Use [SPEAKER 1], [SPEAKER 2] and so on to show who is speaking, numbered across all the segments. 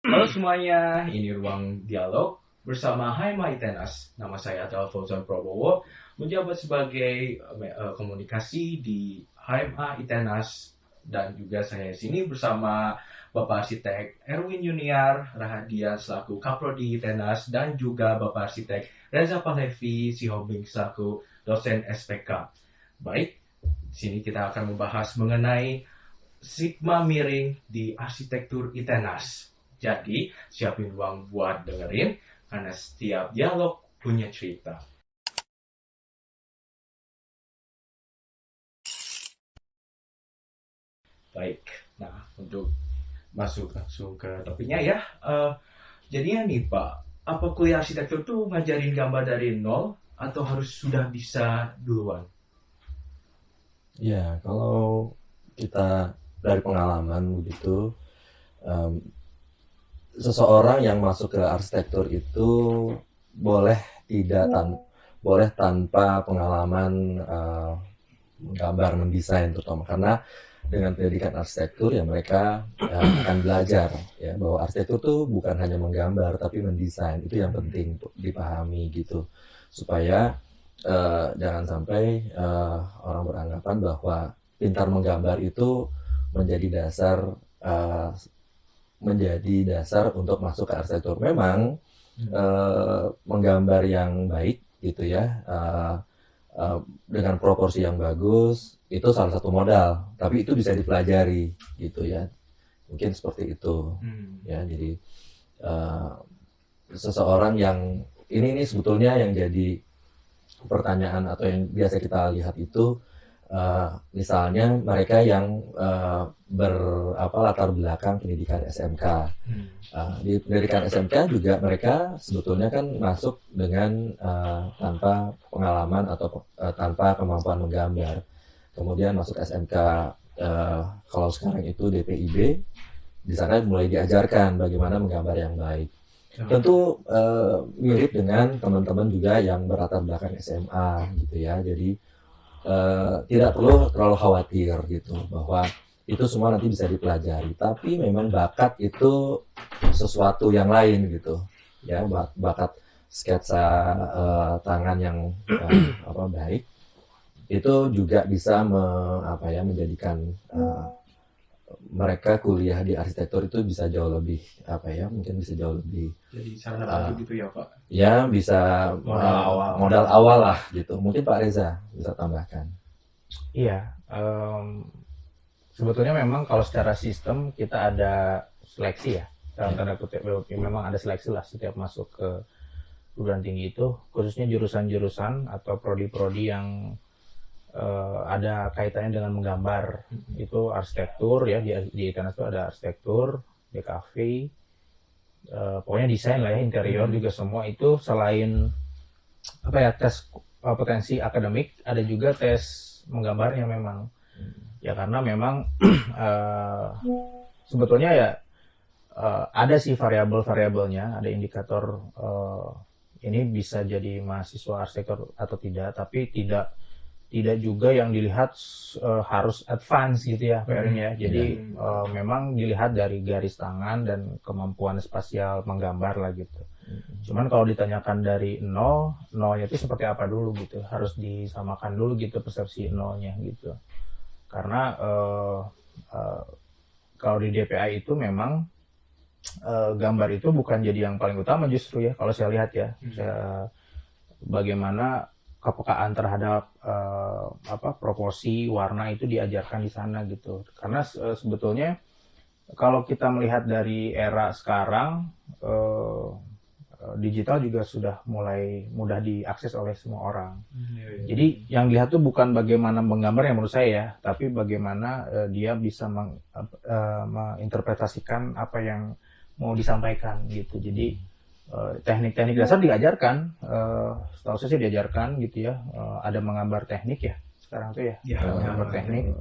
[SPEAKER 1] Halo semuanya, ini Ruang Dialog bersama Haima Itenas. Nama saya adalah Fauzan Prabowo, menjabat sebagai komunikasi di Haima Itenas, dan juga saya di sini bersama Bapak Arsitek Erwin Yuniar Rahadian selaku Kaprodi Itenas, dan juga Bapak Arsitek Reza Palevi Sihombing selaku dosen SPK. Baik, di sini kita akan membahas mengenai Sigma miring di arsitektur Itenas. Jadi, siapin ruang buat dengerin, karena setiap dialog punya cerita. Baik, nah untuk masuk langsung ke topiknya ya. Jadinya nih Pak, apa kuliah arsitektur tuh ngajarin gambar dari nol atau harus sudah bisa duluan?
[SPEAKER 2] Ya, kalau kita dari pengalaman begitu, em, seseorang yang masuk ke arsitektur itu boleh tidak boleh tanpa pengalaman menggambar, mendesain terutama karena dengan pendidikan arsitektur ya mereka akan belajar ya bahwa arsitektur tuh bukan hanya menggambar tapi mendesain. Itu yang penting untuk dipahami gitu supaya jangan sampai orang beranggapan bahwa pintar menggambar itu menjadi dasar uh, untuk masuk ke arsitektur. Memang menggambar yang baik gitu ya, dengan proporsi yang bagus itu salah satu modal, tapi itu bisa dipelajari gitu ya. Mungkin seperti itu ya. Jadi uh, seseorang yang ini sebetulnya yang jadi pertanyaan atau yang biasa kita lihat itu misalnya mereka yang latar belakang pendidikan SMK. Di pendidikan SMK juga mereka sebetulnya kan masuk dengan tanpa pengalaman atau tanpa kemampuan menggambar. Kemudian masuk SMK, kalau sekarang itu DPIB, di sana mulai diajarkan bagaimana menggambar yang baik. Tentu mirip dengan teman-teman juga yang berlatar belakang SMA gitu ya. Jadi tidak perlu terlalu khawatir gitu bahwa itu semua nanti bisa dipelajari. Tapi memang bakat itu sesuatu yang lain gitu ya. Bakat sketsa tangan yang baik itu juga bisa menjadikan mereka kuliah di arsitektur itu bisa jauh lebih mungkin bisa jauh lebih
[SPEAKER 1] Jadi sarana bantu gitu ya Pak?
[SPEAKER 2] ya bisa modal awal lah gitu. Mungkin Pak Reza bisa tambahkan.
[SPEAKER 3] Iya, sebetulnya memang kalau secara sistem kita ada seleksi ya, dalam tanda kutip memang ada seleksi lah setiap masuk ke perguruan tinggi itu, khususnya jurusan-jurusan atau prodi-prodi yang ada kaitannya dengan menggambar. Itu arsitektur ya, di ITENAS itu ada arsitektur, DKV, pokoknya desain lah ya, interior juga semua itu. Selain tes potensi akademik, ada juga tes menggambarnya memang ya, karena memang sebetulnya ya ada sih variabel-variabelnya, ada indikator ini bisa jadi mahasiswa arsitektur atau tidak, tapi tidak juga yang dilihat harus advance gitu ya PR-nya. Jadi memang dilihat dari garis tangan dan kemampuan spasial menggambar lah gitu. Cuman kalau ditanyakan dari nolnya itu seperti apa dulu gitu, harus disamakan dulu gitu persepsi nolnya gitu. Karena kalau di DPA itu memang gambar itu bukan jadi yang paling utama justru ya, kalau saya lihat ya. Bagaimana kepekaan terhadap proporsi warna itu diajarkan di sana gitu. Karena sebetulnya kalau kita melihat dari era sekarang, digital juga sudah mulai mudah diakses oleh semua orang. Jadi yang dilihat tuh bukan bagaimana menggambar yang menurut saya ya, tapi bagaimana dia bisa menginterpretasikan apa yang mau disampaikan gitu. Jadi teknik-teknik dasar diajarkan, setahu saya sih diajarkan gitu ya. Ada menggambar teknik ya sekarang tuh ya, menggambar teknik.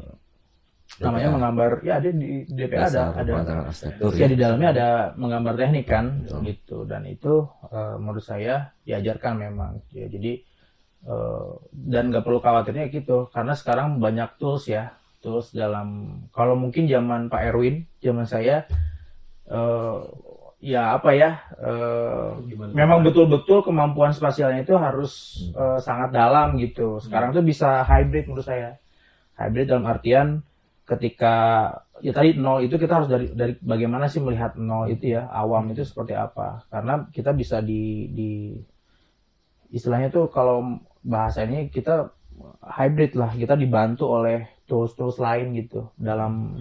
[SPEAKER 3] Namanya menggambar ya, ada di DPA ada ya, di dalamnya ada menggambar teknik kan gitu. Dan itu menurut saya diajarkan memang ya. Jadi dan nggak perlu khawatirnya gitu, karena sekarang banyak tools ya, tools dalam, kalau mungkin zaman Pak Erwin, zaman saya ya apa ya,
[SPEAKER 1] Gimana?
[SPEAKER 3] memang betul-betul kemampuan spasialnya itu harus sangat dalam gitu. Sekarang tuh bisa hybrid menurut saya. Hybrid dalam artian ketika ya tadi nol itu kita harus dari bagaimana sih melihat nol itu ya, awam itu seperti apa. Karena kita bisa di istilahnya tuh kalau bahasanya kita hybrid lah, kita dibantu oleh tools-tools lain gitu dalam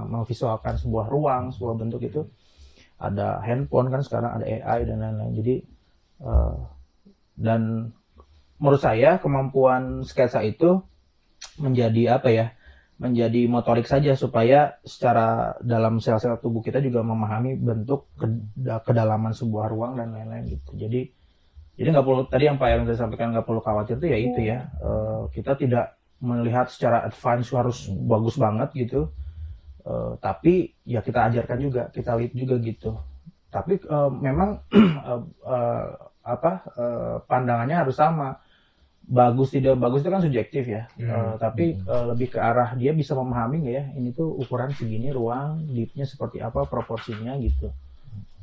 [SPEAKER 3] memvisualkan sebuah ruang, sebuah bentuk itu. Ada handphone kan sekarang, ada AI dan lain-lain. Jadi dan menurut saya kemampuan sketsa itu menjadi apa ya? Menjadi motorik saja supaya secara dalam sel-sel tubuh kita juga memahami bentuk kedalaman sebuah ruang dan lain-lain gitu. Jadi nggak perlu, tadi yang Pak Erwin tadi sampaikan, nggak perlu khawatir tuh ya itu ya, kita tidak melihat secara advance harus bagus banget gitu. Tapi ya kita ajarkan juga, kita lihat juga gitu. Tapi memang pandangannya harus sama. Bagus tidak bagus itu kan subjektif ya. Tapi lebih ke arah dia bisa memahami nggak ya, ini tuh ukuran segini ruang, deepnya seperti apa, proporsinya gitu.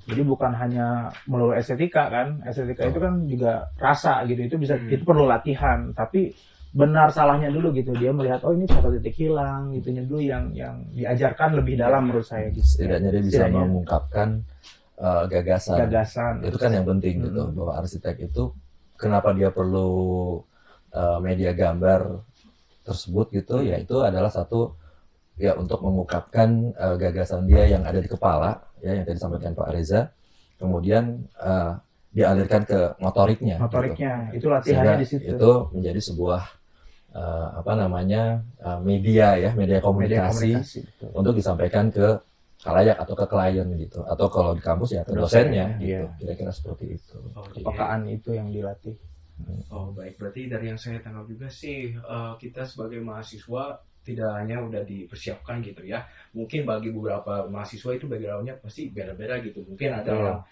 [SPEAKER 3] Jadi bukan hanya melulu estetika kan. Estetika itu kan juga rasa gitu. Itu bisa itu perlu latihan. Tapi benar salahnya dulu gitu, dia melihat oh ini satu titik hilang gitunya dulu yang diajarkan lebih dalam menurut saya gitu.
[SPEAKER 2] Setidaknya dia bisa mengungkapkan gagasan itu kan yang penting gitu, bahwa arsitek itu kenapa dia perlu media gambar tersebut gitu, ya itu adalah satu ya untuk mengungkapkan gagasan dia yang ada di kepala ya, yang tadi disampaikan Pak Reza, kemudian dialirkan ke motoriknya
[SPEAKER 3] gitu. Itu latihannya di situ.
[SPEAKER 2] Itu menjadi sebuah media ya, media komunikasi untuk disampaikan ke khalayak atau ke klien gitu, atau kalau di kampus ya ke dosennya gitu. Kira-kira seperti itu.
[SPEAKER 3] Kepekaan itu yang dilatih.
[SPEAKER 1] Oh baik, berarti dari yang saya tangkap juga sih, kita sebagai mahasiswa tidak hanya udah dipersiapkan gitu ya. Mungkin bagi beberapa mahasiswa itu backgroundnya pasti beda-beda gitu. Mungkin ada yang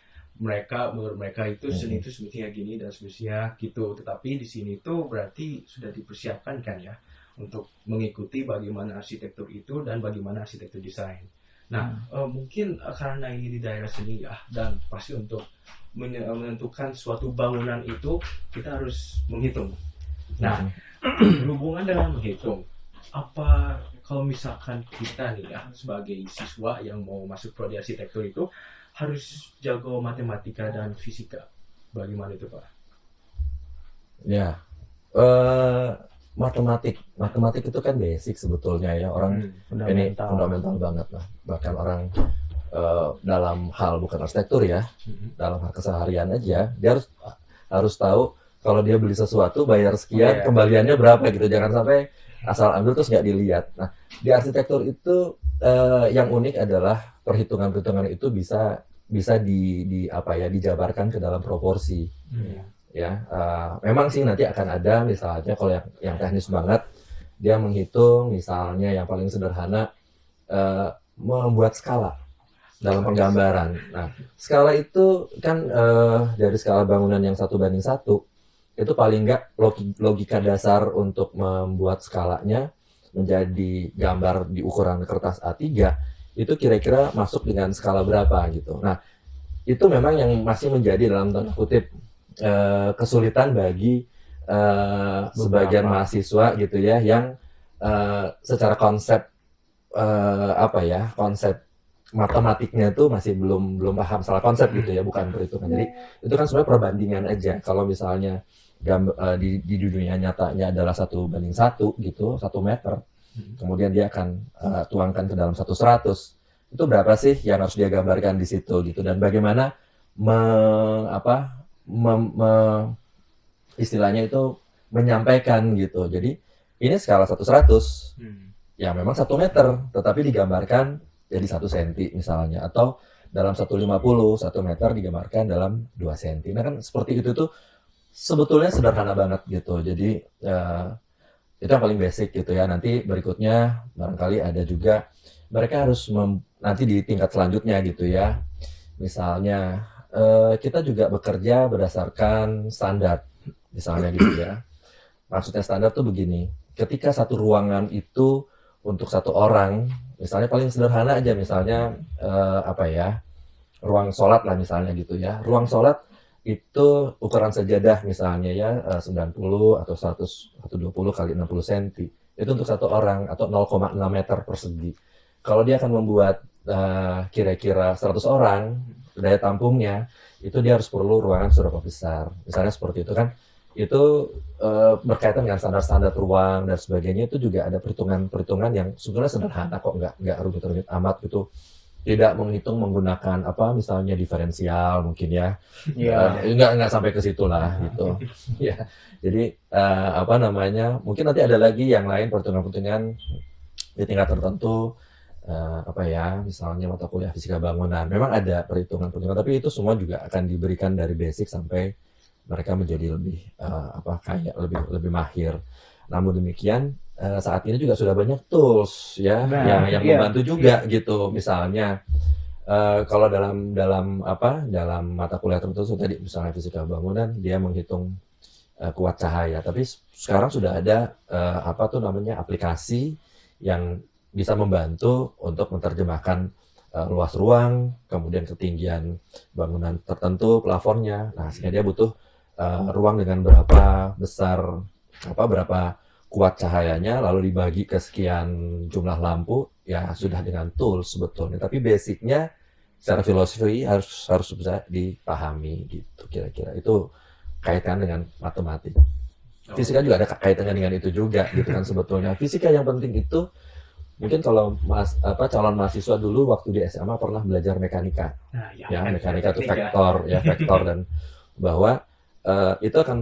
[SPEAKER 1] menurut mereka itu seni itu semestinya gini dan semestinya gitu. Tetapi di sini tuh berarti sudah dipersiapkan kan ya untuk mengikuti bagaimana arsitektur itu dan bagaimana arsitektur desain. Nah, mungkin karena ini di daerah seni ya, dan pasti untuk menentukan suatu bangunan itu kita harus menghitung. Nah, berhubungan dengan menghitung, apa kalau misalkan kita nih ya sebagai siswa yang mau masuk prodi arsitektur itu harus jago matematika dan fisika, bagaimana itu Pak?
[SPEAKER 2] Ya, matematik itu kan basic sebetulnya ya, orang ini fundamental banget lah. Bahkan orang dalam hal bukan arsitektur ya, dalam hal keseharian aja dia harus tahu kalau dia beli sesuatu bayar sekian, kembaliannya berapa gitu. Jangan sampai asal ambil terus nggak dilihat. Nah, di arsitektur itu yang unik adalah perhitungan-perhitungan itu bisa dijabarkan ke dalam proporsi. Ya, memang sih nanti akan ada misalnya kalau yang teknis banget dia menghitung misalnya yang paling sederhana membuat skala dalam penggambaran. Nah, skala itu kan dari skala bangunan yang 1:1 itu paling nggak logika dasar untuk membuat skalanya menjadi gambar di ukuran kertas A3 itu kira-kira masuk dengan skala berapa gitu. Nah, itu memang yang masih menjadi dalam tanda kutip kesulitan bagi sebagian mahasiswa gitu ya, yang secara konsep konsep matematiknya itu masih belum paham, salah konsep gitu ya, bukan perhitungan. Jadi itu kan sebenarnya perbandingan aja. Kalau misalnya di dunia nyatanya adalah 1:1 gitu, 1 meter, kemudian dia akan tuangkan ke dalam 1/100. Itu berapa sih yang harus dia gambarkan di situ gitu, dan bagaimana istilahnya itu menyampaikan gitu. Jadi ini skala 1/100 ya memang 1 meter tetapi digambarkan jadi 1 senti misalnya, atau dalam 150 1 meter digambarkan dalam 2 senti. Nah kan seperti itu tuh sebetulnya sederhana banget gitu. Jadi itu yang paling basic gitu ya. Nanti berikutnya barangkali ada juga mereka harus nanti di tingkat selanjutnya gitu ya. Misalnya kita juga bekerja berdasarkan standar misalnya gitu ya. Maksudnya standar tuh begini, ketika satu ruangan itu untuk 1 orang, misalnya paling sederhana aja misalnya ruang sholat lah misalnya gitu ya. Ruang sholat itu ukuran sajadah misalnya ya 90 atau 120 kali 60 cm. Itu untuk satu orang atau 0,6 meter persegi. Kalau dia akan membuat kira-kira 100 orang, daya tampungnya itu dia harus perlu ruangan seberapa besar. Misalnya seperti itu kan. Itu berkaitan dengan standar-standar ruang dan sebagainya, itu juga ada perhitungan-perhitungan yang sebenarnya sederhana kok, nggak rumit-rumit amat gitu. Tidak menghitung menggunakan apa misalnya diferensial mungkin ya. Nggak sampai ke situ lah gitu. Ya. Jadi apa namanya, mungkin nanti ada lagi yang lain perhitungan-perhitungan di tingkat tertentu, apa ya, misalnya mata kuliah fisika bangunan. Memang ada perhitungan-perhitungan, tapi itu semua juga akan diberikan dari basic sampai mereka menjadi lebih kaya, lebih mahir. Namun demikian saat ini juga sudah banyak tools ya yang membantu juga gitu. Misalnya kalau dalam mata kuliah tertentu tadi misalnya fisika bangunan, dia menghitung kuat cahaya. Tapi sekarang sudah ada aplikasi yang bisa membantu untuk menerjemahkan luas ruang, kemudian ketinggian bangunan tertentu, plafonnya. Nah, sehingga dia butuh ruang dengan berapa besar, berapa kuat cahayanya, lalu dibagi ke sekian jumlah lampu, ya sudah dengan tools sebetulnya. Tapi basicnya secara filosofi harus bisa dipahami gitu kira-kira. Itu kaitan dengan matematik. Fisika juga ada kaitannya dengan itu juga gitu kan sebetulnya. Fisika yang penting itu mungkin kalau calon mahasiswa dulu waktu di SMA pernah belajar mekanika. Mekanika itu vektor dan bahwa itu akan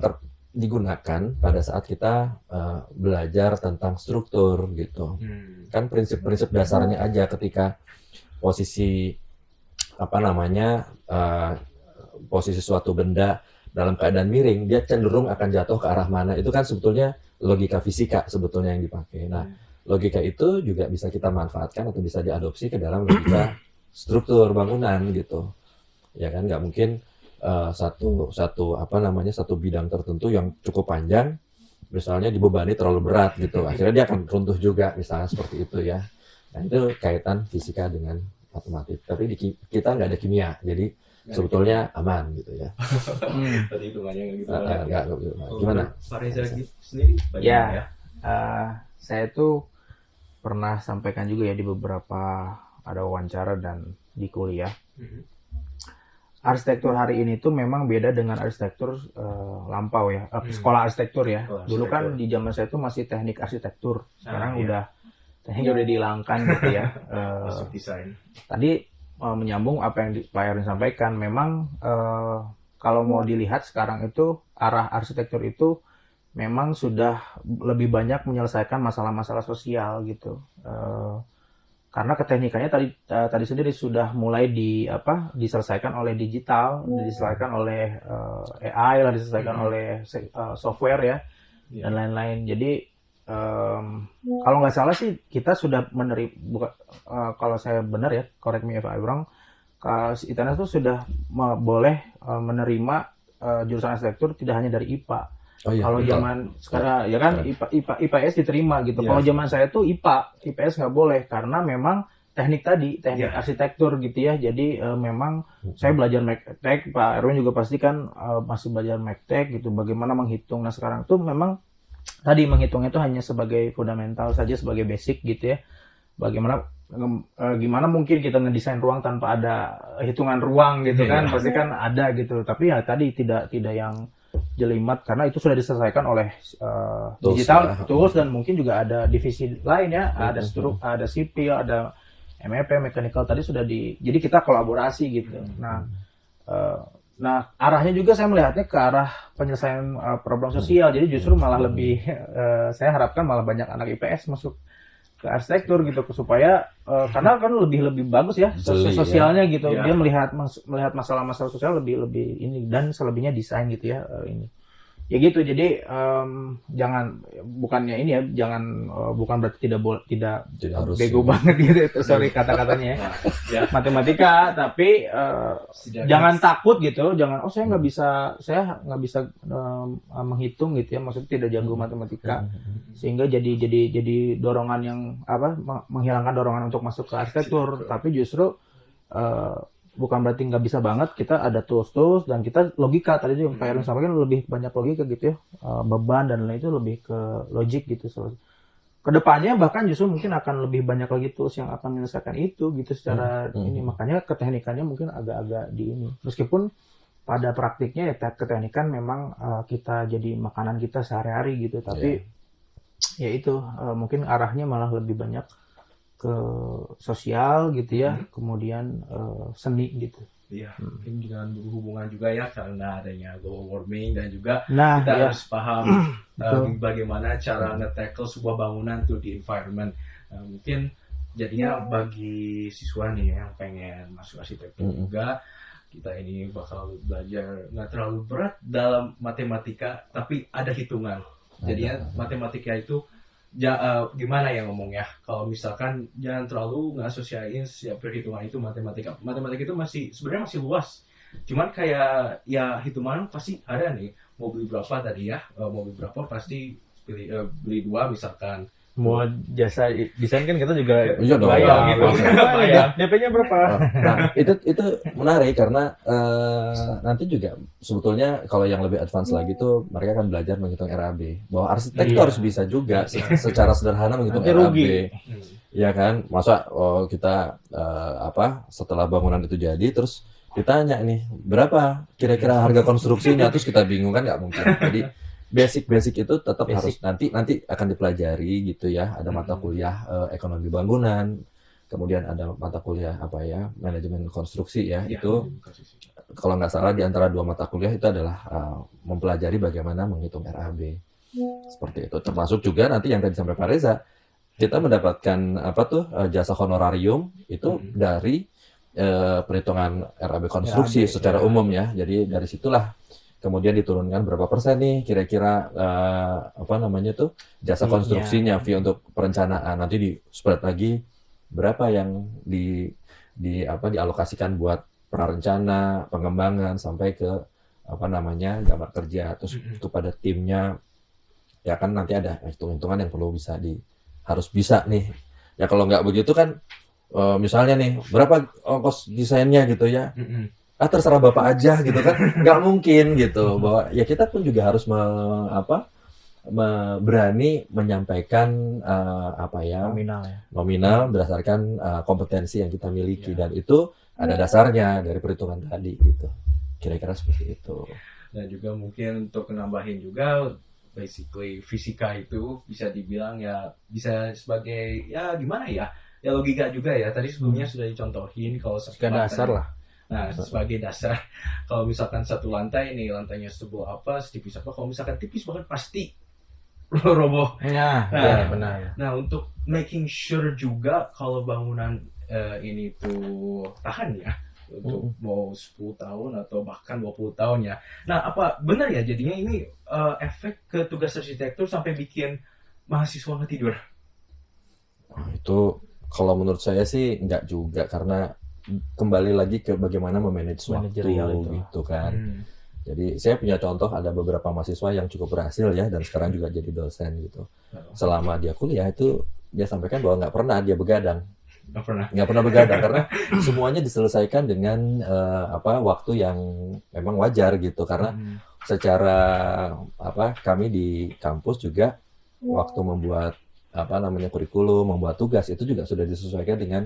[SPEAKER 2] digunakan pada saat kita belajar tentang struktur gitu. Kan prinsip-prinsip dasarnya aja ketika posisi posisi suatu benda dalam keadaan miring, dia cenderung akan jatuh ke arah mana. Itu kan sebetulnya logika fisika sebetulnya yang dipakai. Nah, logika itu juga bisa kita manfaatkan atau bisa diadopsi ke dalam logika struktur bangunan gitu. Ya kan, nggak mungkin satu bidang tertentu yang cukup panjang misalnya dibebani terlalu berat gitu, akhirnya dia akan runtuh juga misalnya seperti itu ya. Nah, itu kaitan fisika dengan matematik, tapi kita nggak ada kimia, jadi sebetulnya aman gitu ya.
[SPEAKER 1] Tadi hitungannya gitu.
[SPEAKER 2] Gimana
[SPEAKER 1] Pak Reza sendiri
[SPEAKER 3] ya? Saya tuh pernah sampaikan juga ya di beberapa ada wawancara dan di kuliah. Arsitektur hari ini tuh memang beda dengan arsitektur lampau ya, sekolah arsitektur ya. Dulu kan di zaman saya tuh masih teknik arsitektur, sekarang udah tekniknya udah dihilangkan gitu ya.
[SPEAKER 1] Masuk desain.
[SPEAKER 3] Tadi menyambung apa yang Pak Erwin sampaikan, memang kalau mau dilihat sekarang itu arah arsitektur itu memang sudah lebih banyak menyelesaikan masalah-masalah sosial gitu. Karena keteknikannya tadi sendiri sudah mulai diselesaikan oleh digital, diselesaikan oleh AI lah, diselesaikan oleh software ya, dan lain-lain. Jadi kalau nggak salah sih kita sudah menerima, kalau saya benar ya, correct me if I'm wrong, ITENAS itu sudah boleh menerima jurusan arsitektur tidak hanya dari IPA. Kalau zaman sekarang ya kan IPS diterima gitu. Kalau zaman saya tuh IPS nggak boleh karena memang teknik arsitektur gitu ya. Jadi memang saya belajar Mektek, Pak Erwin juga pasti kan masih belajar Mektek gitu. Bagaimana menghitung. Nah sekarang tuh memang tadi menghitungnya itu hanya sebagai fundamental saja, sebagai basic gitu ya. Gimana mungkin kita ngedesain ruang tanpa ada hitungan ruang gitu kan? Pasti kan ada gitu. Tapi ya tadi tidak yang jelimet karena itu sudah diselesaikan oleh digital tools dan mungkin juga ada divisi lain ya, ada ada sipil, ada MEP, mechanical tadi sudah jadi kita kolaborasi gitu. Nah arahnya juga saya melihatnya ke arah penyelesaian problem sosial. Jadi justru malah lebih saya harapkan malah banyak anak IPS masuk ke arsitektur gitu supaya karena kan lebih bagus ya sosialnya gitu. Dia melihat masalah-masalah sosial lebih ini, dan selebihnya desain gitu ya ini. Ya gitu. Jadi jangan, bukannya ini ya, jangan bukan berarti tidak harus bego banget gitu. Sorry kata-katanya ya. Matematika, tapi jangan takut gitu. Jangan saya nggak bisa menghitung gitu ya. Maksudnya tidak jago matematika. Sehingga jadi dorongan yang menghilangkan dorongan untuk masuk ke arsitektur, tapi justru bukan berarti nggak bisa banget. Kita ada tools dan kita logika tadi juga Pak Erwin sampaikan lebih banyak logika gitu ya. Beban dan lain itu lebih ke logik gitu. Kedepannya bahkan justru mungkin akan lebih banyak lagi tools yang akan menyelesaikan itu gitu secara ini. Makanya keteknikannya mungkin agak-agak di ini. Meskipun pada praktiknya ya keteknikan memang kita jadi makanan kita sehari-hari gitu. Tapi ya itu mungkin arahnya malah lebih banyak ke sosial gitu ya. Kemudian seni gitu.
[SPEAKER 1] Iya, mungkin dengan berhubungan juga ya karena adanya global warming dan juga
[SPEAKER 3] Nah,
[SPEAKER 1] kita
[SPEAKER 3] ya.
[SPEAKER 1] harus paham bagaimana cara nge-tackle sebuah bangunan tuh di environment. Mungkin jadinya bagi siswa nih yang pengen masuk arsitektur juga, kita ini bakal belajar nggak terlalu berat dalam matematika, tapi ada hitungan. Jadinya matematika itu gimana ya ngomongnya, kalau misalkan jangan terlalu ngasosiain setiap perhitungan itu matematika itu sebenarnya masih luas, cuman kayak ya hitungan pasti ada nih, mau beli berapa tadi ya, mau beli berapa pasti beli 2 misalkan.
[SPEAKER 3] Mau jasa desain kan kita juga
[SPEAKER 2] Iya dong.
[SPEAKER 3] bayar gitu.
[SPEAKER 1] Bayar.
[SPEAKER 3] DP-nya berapa?
[SPEAKER 2] Nah, itu menarik karena nanti juga sebetulnya kalau yang lebih advance lagi tuh mereka akan belajar menghitung RAB. Bahwa arsitek itu harus bisa juga secara sederhana menghitung
[SPEAKER 3] Nanti
[SPEAKER 2] RAB.
[SPEAKER 3] rugi.
[SPEAKER 2] Ya kan? Masa kita setelah bangunan itu jadi terus ditanya nih, berapa kira-kira harga konstruksinya, terus kita bingung kan, nggak mungkin. Jadi basic itu tetap harus nanti akan dipelajari gitu ya. Ada mata kuliah ekonomi bangunan, kemudian ada mata kuliah manajemen konstruksi ya. Itu kalau nggak salah di antara 2 mata kuliah itu adalah mempelajari bagaimana menghitung RAB. Seperti itu. Termasuk juga nanti yang tadi sampai Pak Reza, kita mendapatkan jasa honorarium itu dari perhitungan RAB konstruksi secara umum ya. Jadi dari situlah kemudian diturunkan berapa persen nih kira-kira jasa konstruksinya, fee untuk perencanaan, nanti di spread lagi berapa yang dialokasikan buat prarencana, pengembangan sampai ke gambar kerja, terus kepada timnya ya kan nanti ada hitung-hitungan yang harus bisa nih ya. Kalau nggak begitu kan misalnya nih berapa ongkos desainnya gitu ya, terserah Bapak aja gitu kan, nggak mungkin gitu. Bahwa ya kita pun juga harus berani menyampaikan nominal berdasarkan kompetensi yang kita miliki, dan itu ada dasarnya dari perhitungan tadi gitu. Kira-kira seperti itu.
[SPEAKER 1] Dan juga mungkin untuk nambahin juga, basically fisika itu bisa dibilang ya bisa sebagai ya gimana ya logika juga ya. Tadi sebelumnya sudah dicontohin kalau
[SPEAKER 3] dasar lah.
[SPEAKER 1] Nah, sebagai dasar, kalau misalkan satu lantai nih, lantainya setebal apa, setipis apa, kalau misalkan tipis banget pasti roboh.
[SPEAKER 3] Nah, benar.
[SPEAKER 1] Nah, untuk making sure juga kalau bangunan ini tuh tahan ya, untuk mau 10 tahun atau bahkan 20 tahun ya. Nah, apa benar ya jadinya ini efek ke tugas arsitektur sampai bikin mahasiswa nggak tidur?
[SPEAKER 2] Itu kalau menurut saya sih enggak juga, karena kembali lagi ke bagaimana memanage waktu gitu kan. Jadi saya punya contoh, ada beberapa mahasiswa yang cukup berhasil ya, dan sekarang juga jadi dosen gitu. Selama dia kuliah itu dia sampaikan bahwa nggak pernah dia begadang. Nggak pernah begadang karena semuanya diselesaikan dengan waktu yang memang wajar gitu. Karena secara kami di kampus juga waktu membuat kurikulum, membuat tugas itu juga sudah disesuaikan dengan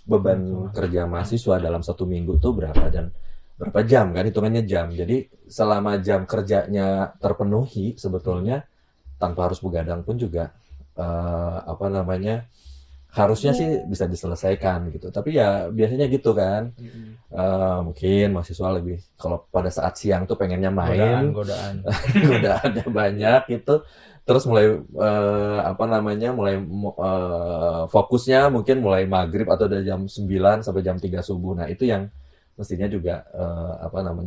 [SPEAKER 2] beban kerja mahasiswa dalam 1 minggu tuh berapa dan berapa jam kan, hitungannya jam. Jadi selama jam kerjanya terpenuhi sebetulnya tanpa harus begadang pun juga harusnya sih bisa diselesaikan gitu. Tapi ya biasanya gitu kan. Mungkin mahasiswa lebih kalau pada saat siang tuh pengennya main, godaannya banyak gitu. Terus mulai fokusnya mungkin mulai maghrib atau dari jam 9 sampai jam 3 subuh. Nah, itu yang mestinya juga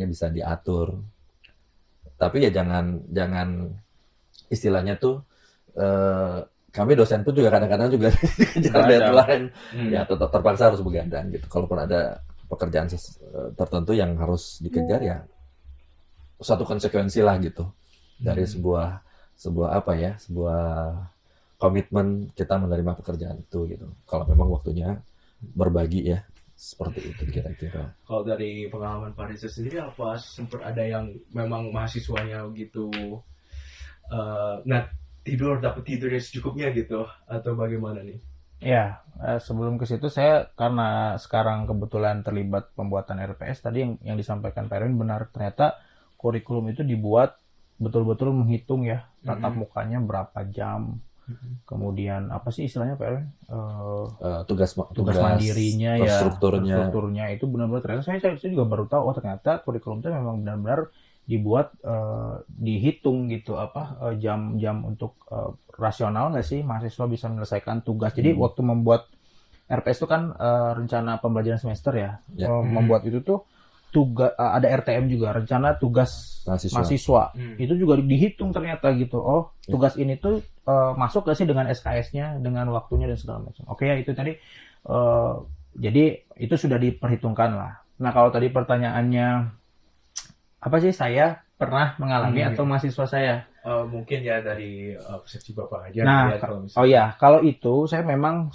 [SPEAKER 2] bisa diatur. Tapi ya jangan istilahnya tuh kami dosen pun juga kadang-kadang juga dikejar deadline. Ya tetap terpaksa harus begadang gitu. Kalaupun ada pekerjaan tertentu yang harus dikejar, ya suatu konsekuensi lah gitu dari sebuah komitmen kita menerima pekerjaan itu gitu. Kalau memang waktunya berbagi ya seperti itu kira-kira.
[SPEAKER 1] Kalau dari pengalaman Pak Reza sendiri, apa sempat ada yang memang mahasiswanya gitu, nah dapat tidur yang secukupnya gitu, atau bagaimana nih?
[SPEAKER 3] Ya, sebelum ke situ saya karena sekarang kebetulan terlibat pembuatan RPS tadi yang disampaikan Pak Erwin benar, ternyata kurikulum itu dibuat betul-betul menghitung ya tatap mukanya berapa jam, kemudian apa sih istilahnya Pak Erwin?
[SPEAKER 2] Tugas
[SPEAKER 3] Mandirinya ya,
[SPEAKER 2] strukturnya
[SPEAKER 3] itu benar-benar ternyata saya juga baru tahu, oh ternyata kurikulum itu memang benar-benar dibuat dihitung gitu jam-jam untuk rasional nggak sih mahasiswa bisa menyelesaikan tugas. Jadi waktu membuat RPS itu kan rencana pembelajaran semester ya. Membuat itu tuh tugas ada RTM juga, rencana tugas mahasiswa. Itu juga dihitung ternyata gitu. Oh, tugas ini tuh masuk nggak sih dengan SKS-nya, dengan waktunya dan segala macam. Oke ya, itu tadi jadi itu sudah diperhitungkan lah. Nah, kalau tadi pertanyaannya apa sih saya pernah mengalami atau mahasiswa saya?
[SPEAKER 1] Mungkin ya dari persepsi Bapak aja.
[SPEAKER 3] Nah, kalau itu saya memang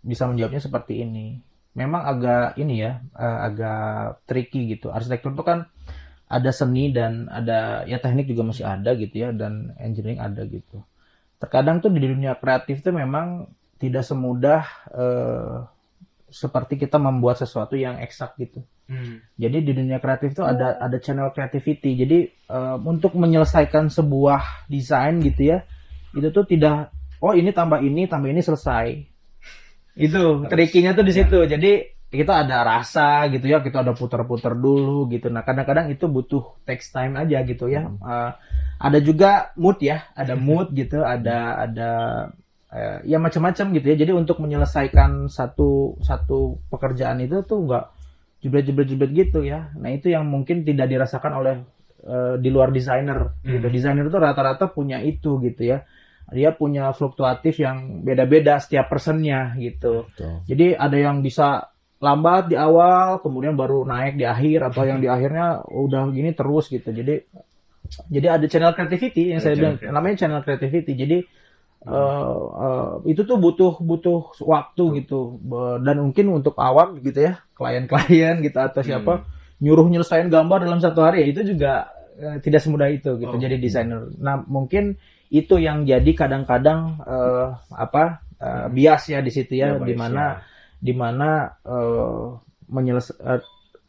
[SPEAKER 3] bisa menjawabnya seperti ini. Memang agak agak tricky gitu. Arsitektur itu kan ada seni dan ada ya teknik juga masih ada gitu ya, dan engineering ada gitu. Terkadang tuh di dunia kreatif tuh memang tidak semudah seperti kita membuat sesuatu yang eksak gitu. Jadi di dunia kreatif itu ada channel creativity. Jadi untuk menyelesaikan sebuah desain gitu ya, itu tuh tidak ini tambah ini selesai. Itu trikinya tuh di situ. Jadi kita ada rasa gitu ya, kita ada putar-putar dulu gitu. Nah, kadang-kadang itu butuh takes time aja gitu ya. Ada juga mood ya, ada mood gitu, ada ya macam-macam gitu ya. Jadi untuk menyelesaikan satu pekerjaan itu tuh nggak jebret-jebret gitu ya. Nah, itu yang mungkin tidak dirasakan oleh di luar desainer gitu. Desainer itu rata-rata punya itu gitu ya. Dia punya fluktuatif yang beda-beda setiap personnya gitu.
[SPEAKER 2] Betul.
[SPEAKER 3] Jadi ada yang bisa lambat di awal, kemudian baru naik di akhir, atau yang di akhirnya udah gini terus gitu. Jadi ada channel creativity yang saya bilang, namanya channel creativity. Jadi itu tuh butuh waktu gitu, dan mungkin untuk awam gitu ya, klien-klien gitu atau siapa nyuruh nyelesain gambar dalam 1 hari ya, itu juga tidak semudah itu gitu. Jadi desainer. Nah, mungkin itu yang jadi kadang-kadang bias ya di situ ya, di mana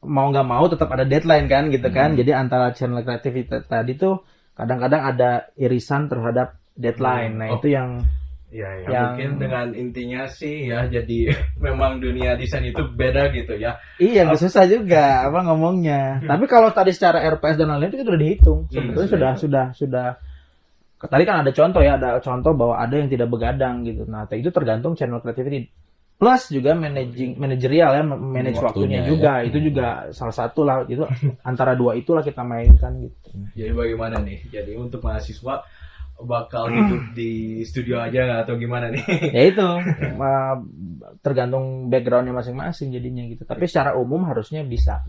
[SPEAKER 3] mau nggak mau tetap ada deadline kan gitu kan. Jadi antara channel creativity tadi tuh kadang-kadang ada irisan terhadap deadline. Nah, itu yang
[SPEAKER 1] mungkin dengan intinya sih ya, jadi memang dunia desain itu beda gitu ya.
[SPEAKER 3] Iya, nggak susah juga ngomongnya. Tapi kalau tadi secara RPS dan lain-lain itu sudah dihitung. Sebetulnya sudah. Tadi kan ada contoh bahwa ada yang tidak begadang gitu. Nah, itu tergantung channel creativity. Plus juga manajerial ya, manage waktunya juga. Itu juga salah satu lah. Itu antara dua itulah kita mainkan gitu.
[SPEAKER 1] Jadi bagaimana nih? Jadi untuk mahasiswa bakal hidup di studio aja atau gimana nih?
[SPEAKER 3] Ya itu tergantung backgroundnya masing-masing jadinya gitu. Tapi secara umum harusnya bisa.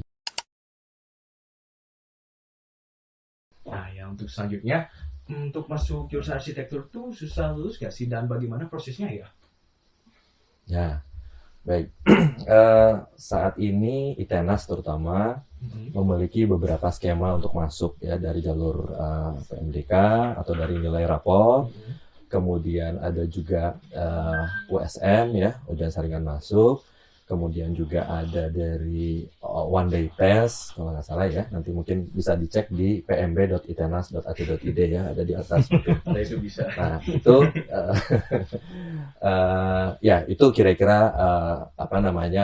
[SPEAKER 1] Nah, yang untuk selanjutnya, untuk masuk jurusan arsitektur tuh susah lulus gak sih, dan bagaimana prosesnya ya?
[SPEAKER 2] Ya, baik. Saat ini ITENAS terutama memiliki beberapa skema untuk masuk ya, dari jalur PMDK atau dari nilai rapor. Kemudian ada juga USM ya, ujian saringan masuk. Kemudian juga ada dari one day test kalau nggak salah ya. Nanti mungkin bisa dicek di pmb.itenas.ac.id ya, ada di atas.
[SPEAKER 1] Ada itu bisa.
[SPEAKER 2] Nah, itu ya itu kira-kira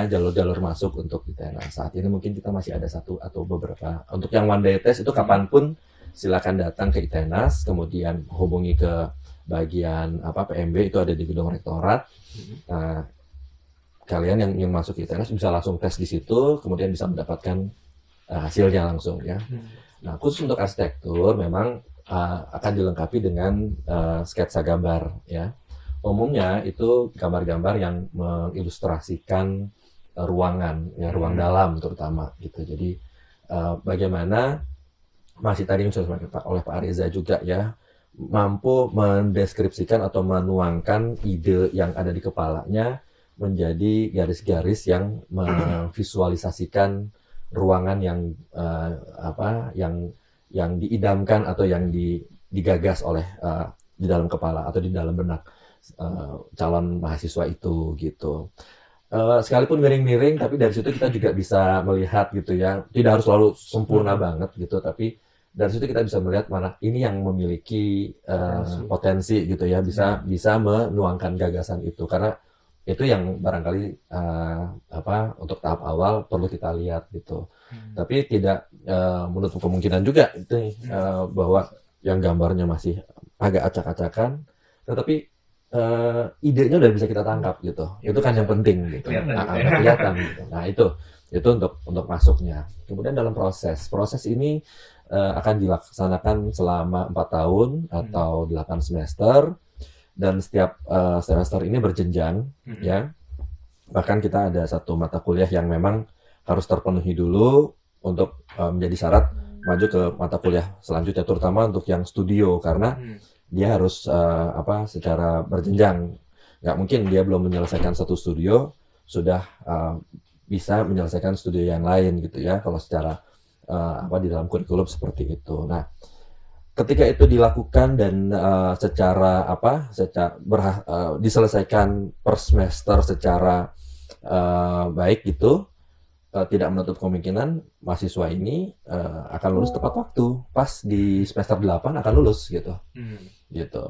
[SPEAKER 2] jalur-jalur masuk untuk ITENAS. Saat ini mungkin kita masih ada 1 atau beberapa. Untuk yang one day test itu kapanpun silakan datang ke ITENAS, kemudian hubungi ke bagian PMB, itu ada di gedung rektorat. Nah, kalian yang ingin masuk ITENAS bisa langsung tes di situ, kemudian bisa mendapatkan hasilnya langsung ya. Nah, khusus untuk arsitektur memang akan dilengkapi dengan sketsa gambar ya. Umumnya itu gambar-gambar yang mengilustrasikan ruangan ya, ruang dalam terutama gitu. Jadi bagaimana masih tadi yang sudah disampaikan oleh Pak Reza juga ya, mampu mendeskripsikan atau menuangkan ide yang ada di kepalanya menjadi garis-garis yang memvisualisasikan ruangan yang yang diidamkan atau yang digagas oleh di dalam kepala atau di dalam benak calon mahasiswa itu gitu. Sekalipun miring-miring, tapi dari situ kita juga bisa melihat gitu ya. Tidak harus selalu sempurna banget gitu, tapi dari situ kita bisa melihat mana ini yang memiliki potensi gitu ya, bisa menuangkan gagasan itu, karena itu yang barangkali untuk tahap awal perlu kita lihat gitu. Tapi tidak menutup kemungkinan juga itu bahwa yang gambarnya masih agak acak-acakan, tetapi idenya udah bisa kita tangkap gitu. Itu kan yang penting gitu. Kelihatan gitu. Nah, itu untuk masuknya. Kemudian dalam proses ini akan dilaksanakan selama 4 tahun atau 8 semester, dan setiap semester ini berjenjang ya. Bahkan kita ada satu mata kuliah yang memang harus terpenuhi dulu untuk menjadi syarat maju ke mata kuliah selanjutnya, terutama untuk yang studio, karena dia harus secara berjenjang. Nggak mungkin dia belum menyelesaikan satu studio sudah bisa menyelesaikan studio yang lain gitu ya, kalau secara di dalam kurikulum seperti itu. Nah, ketika itu dilakukan dan diselesaikan per semester secara baik gitu, tidak menutup kemungkinan mahasiswa ini akan lulus tepat waktu, pas di semester 8 akan lulus gitu. Gitu.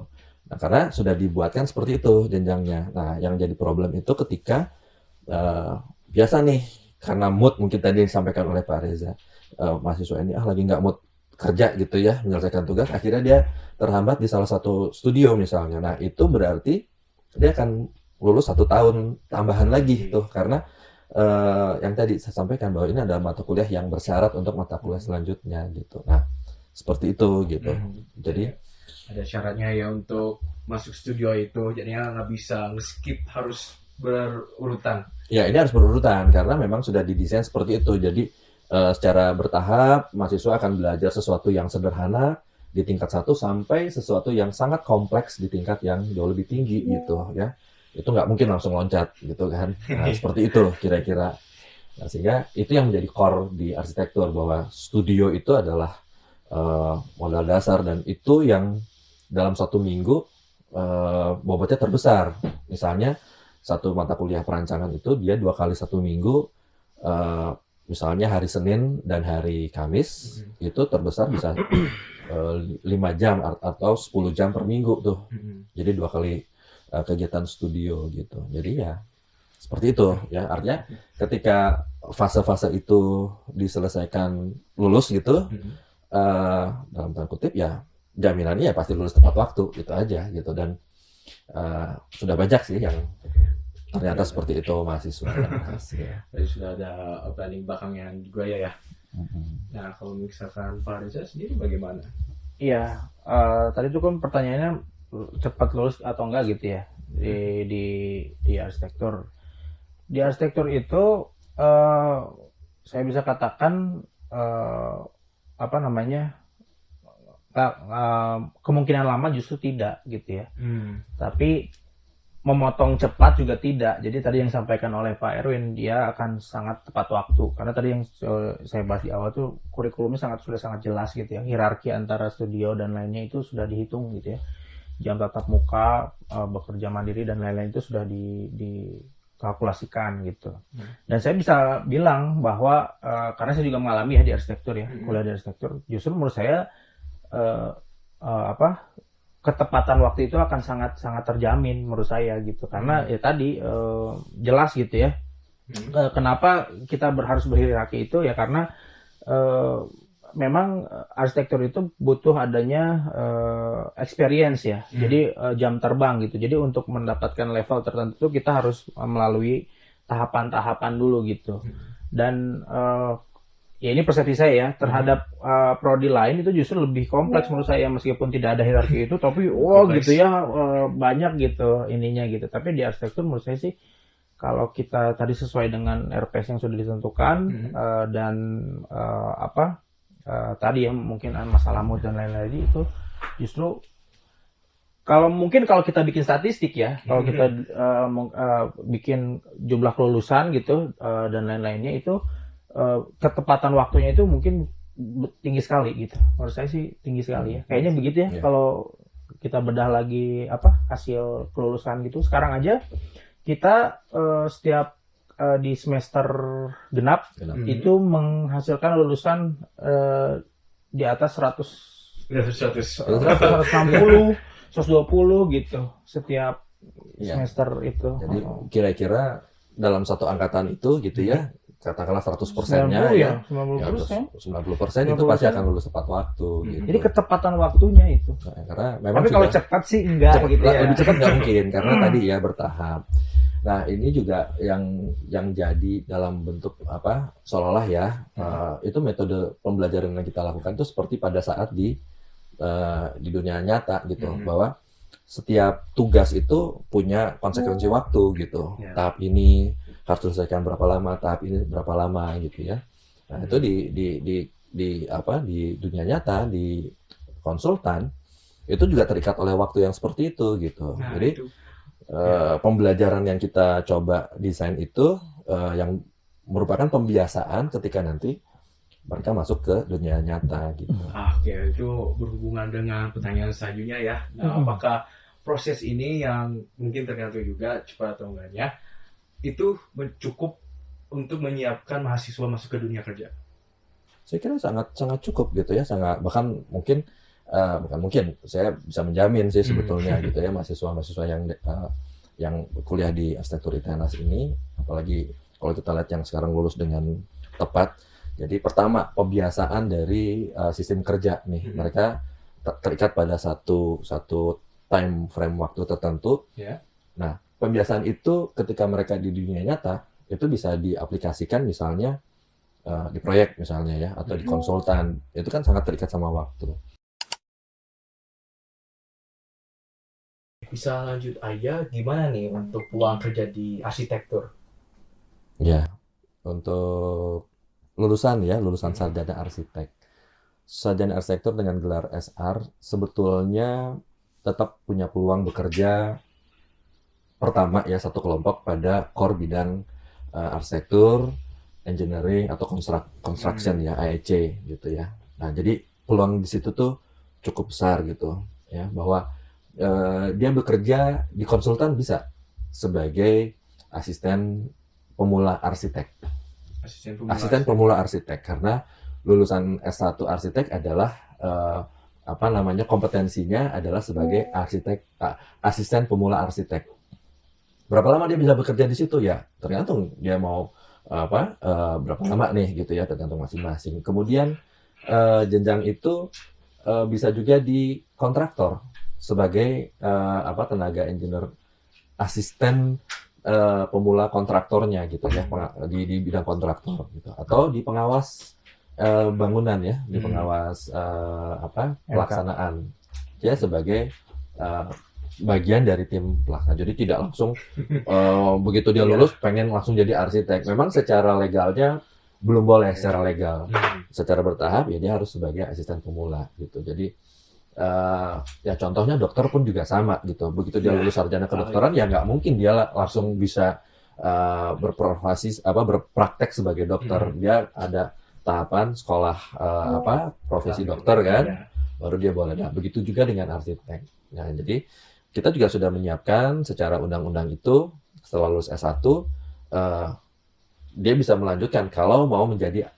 [SPEAKER 2] Nah, karena sudah dibuatkan seperti itu jenjangnya. Nah, yang jadi problem itu ketika biasa nih, karena mood mungkin tadi disampaikan oleh Pak Reza, mahasiswa ini lagi nggak mood kerja gitu ya, menyelesaikan tugas, akhirnya dia terhambat di salah satu studio misalnya. Nah, itu berarti dia akan lulus 1 tahun tambahan lagi tuh, karena yang tadi saya sampaikan bahwa ini adalah mata kuliah yang bersyarat untuk mata kuliah selanjutnya gitu. Nah, seperti itu gitu. Jadi
[SPEAKER 1] ada syaratnya ya untuk masuk studio itu, jadinya nggak bisa nge-skip, harus berurutan.
[SPEAKER 2] Ya, ini harus berurutan karena memang sudah didesain seperti itu. Jadi secara bertahap mahasiswa akan belajar sesuatu yang sederhana di tingkat 1 sampai sesuatu yang sangat kompleks di tingkat yang jauh lebih tinggi gitu ya. Itu nggak mungkin langsung loncat gitu kan. Nah, seperti itu kira-kira. Nah, sehingga itu yang menjadi core di arsitektur, bahwa studio itu adalah modal dasar, dan itu yang dalam 1 minggu bobotnya terbesar. Misalnya satu mata kuliah perancangan itu dia 2 kali 1 minggu, misalnya hari Senin dan hari Kamis, itu terbesar bisa 5 jam atau 10 jam per minggu tuh. Jadi 2 kali kegiatan studio gitu. Jadi ya seperti itu ya, artinya ketika fase-fase itu diselesaikan, lulus gitu, dalam tanda kutip ya jaminannya ya pasti lulus tepat waktu gitu aja gitu. Dan sudah banyak sih yang ternyata seperti itu mahasiswa yang berhasil.
[SPEAKER 1] Jadi sudah ada planning belakangnya juga ya. Nah, kalau misalkan Pak Reza sendiri bagaimana?
[SPEAKER 3] Iya, tadi itu kan pertanyaannya cepat lulus atau enggak gitu ya di arsitektur. Di arsitektur itu saya bisa katakan kemungkinan lama justru tidak gitu ya. Tapi memotong cepat juga tidak. Jadi tadi yang disampaikan oleh Pak Erwin, dia akan sangat tepat waktu. Karena tadi yang saya bahas di awal tuh kurikulumnya sudah sangat jelas gitu ya. Hierarki antara studio dan lainnya itu sudah dihitung gitu ya. Jam tatap muka, bekerja mandiri dan lain-lain itu sudah dikalkulasikan gitu. Dan saya bisa bilang bahwa karena saya juga mengalami ya di arsitektur ya, kuliah di arsitektur, justru menurut saya ketepatan waktu itu akan sangat terjamin menurut saya gitu. Karena ya tadi jelas gitu ya. Kenapa kita harus berhierarki itu ya, karena memang arsitektur itu butuh adanya experience ya. Jadi jam terbang gitu. Jadi untuk mendapatkan level tertentu kita harus melalui tahapan-tahapan dulu gitu. Dan ya ini persepsi saya ya terhadap prodi lain itu justru lebih kompleks menurut saya, meskipun tidak ada hierarki itu, tapi gitu ya banyak gitu ininya gitu. Tapi di arsitektur menurut saya sih, kalau kita tadi sesuai dengan RPS yang sudah ditentukan dan tadi ya mungkin masalah mood dan lain-lain itu justru mungkin kalau kita bikin statistik ya, kalau kita bikin jumlah kelulusan gitu dan lain-lainnya itu ketepatan waktunya itu mungkin tinggi sekali gitu. Menurut saya sih tinggi sekali ya. Kayaknya begitu ya.
[SPEAKER 2] Iya.
[SPEAKER 3] Kalau kita bedah lagi hasil kelulusan gitu, sekarang aja kita setiap di semester genap itu menghasilkan lulusan di atas 160, 120 gitu setiap semester itu.
[SPEAKER 2] Jadi kira-kira dalam satu angkatan itu gitu ya, katakanlah 100%-nya
[SPEAKER 3] 90%.
[SPEAKER 2] 90% itu pasti akan lulus tepat waktu. Gitu.
[SPEAKER 3] Jadi ketepatan waktunya itu.
[SPEAKER 2] Nah, karena memang
[SPEAKER 3] tapi kalau cepat sih enggak gitu ya.
[SPEAKER 2] Lebih cepat nggak mungkin karena tadi ya bertahap. Nah ini juga yang jadi dalam bentuk seolah-olah ya itu metode pembelajaran yang kita lakukan itu seperti pada saat di dunia nyata gitu, bahwa setiap tugas itu punya konsekuensi waktu gitu. Tahap ini harus diselesaikan berapa lama, tahap ini berapa lama gitu ya. Nah itu di dunia nyata, di konsultan itu juga terikat oleh waktu yang seperti itu gitu.
[SPEAKER 1] Nah,
[SPEAKER 2] jadi pembelajaran yang kita coba desain itu yang merupakan pembiasaan ketika nanti mereka masuk ke dunia nyata gitu.
[SPEAKER 1] Oke, itu berhubungan dengan pertanyaan selanjutnya ya. Nah, apakah proses ini yang mungkin tergantung juga cepat atau enggaknya itu cukup untuk menyiapkan mahasiswa masuk ke dunia kerja?
[SPEAKER 2] Saya kira sangat cukup gitu ya, bahkan mungkin bukan mungkin, saya bisa menjamin sih sebetulnya gitu ya, mahasiswa yang kuliah di arsitektur ITENAS ini, apalagi kalau kita lihat yang sekarang lulus dengan tepat. Jadi pertama pembiasaan dari sistem kerja nih, mereka terikat pada satu time frame waktu tertentu. Nah pembiasaan itu ketika mereka di dunia nyata itu bisa diaplikasikan misalnya di proyek misalnya ya, atau di konsultan, itu kan sangat terikat sama waktu.
[SPEAKER 1] Bisa lanjut aja, gimana nih untuk peluang kerja di arsitektur?
[SPEAKER 2] Ya, untuk lulusan sarjana arsitek. Sarjana arsitektur dengan gelar SR sebetulnya tetap punya peluang bekerja pertama ya satu kelompok pada core bidang arsitektur, engineering atau construction ya, AEC gitu ya. Nah, jadi peluang di situ tuh cukup besar gitu ya, bahwa dia bekerja di konsultan bisa sebagai asisten pemula arsitek. Asisten pemula arsitek, karena lulusan S1 arsitek adalah kompetensinya adalah sebagai asisten pemula arsitek. Berapa lama dia bisa bekerja di situ ya? Tergantung dia mau berapa lama nih gitu ya, tergantung masing-masing. Kemudian jenjang itu bisa juga di kontraktor sebagai tenaga engineer, asisten pemula kontraktornya gitu ya, di bidang kontraktor gitu, atau di pengawas bangunan ya, di pengawas pelaksanaan ya, sebagai bagian dari tim pelaksana. Jadi tidak langsung begitu dia lulus pengen langsung jadi arsitek. Memang secara legalnya belum boleh secara legal. Secara bertahap ya dia harus sebagai asisten pemula gitu. Jadi ya contohnya dokter pun juga sama gitu. Begitu dia lulus sarjana kedokteran ya nggak mungkin dia langsung bisa berpraktek sebagai dokter. Dia ada tahapan sekolah profesi dokter kan, baru dia boleh. Nah begitu juga dengan arsitek. Nah jadi kita juga sudah menyiapkan secara undang-undang itu setelah lulus S1 dia bisa melanjutkan kalau mau menjadi